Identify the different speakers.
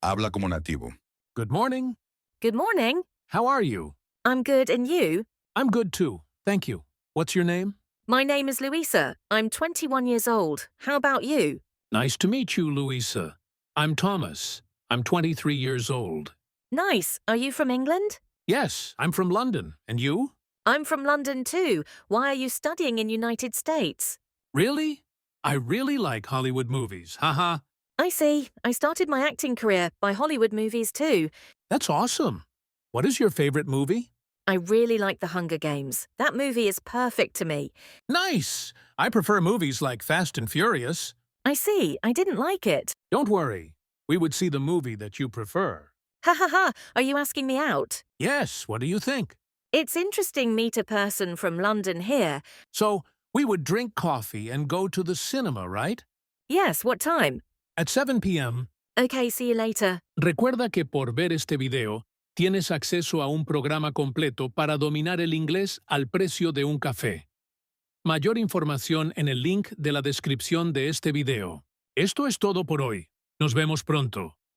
Speaker 1: Habla como nativo.
Speaker 2: Good morning.
Speaker 3: Good morning.
Speaker 2: How are you?
Speaker 3: I'm good, and you?
Speaker 2: I'm good too. Thank you. What's your name?
Speaker 3: My name is Louisa. I'm 21 years old. How about you?
Speaker 2: Nice to meet you, Louisa. I'm Thomas. I'm 23 years old.
Speaker 3: Nice. Are you from England?
Speaker 2: Yes, I'm from London. And you?
Speaker 3: I'm from London too. Why are you studying in United States?
Speaker 2: Really? I really like Hollywood movies. Haha.
Speaker 3: I see. I started my acting career by Hollywood movies too.
Speaker 2: That's awesome. What is your favorite movie?
Speaker 3: I really like The Hunger Games. That movie is perfect to me.
Speaker 2: Nice. I prefer movies like Fast and Furious.
Speaker 3: I see. I didn't like it.
Speaker 2: Don't worry. We would see the movie that you prefer.
Speaker 3: Ha ha ha. Are you asking me out?
Speaker 2: Yes, what do you think?
Speaker 3: It's interesting meet a person from London here.
Speaker 2: So, we would drink coffee and go to the cinema, right?
Speaker 3: Yes, what time?
Speaker 2: At 7 p.m.
Speaker 3: Okay, see you later.
Speaker 2: Recuerda que por ver este video, tienes acceso a un programa completo para dominar el inglés al precio de un café. Mayor información en el link de la descripción de este video. Esto es todo por hoy. Nos vemos pronto.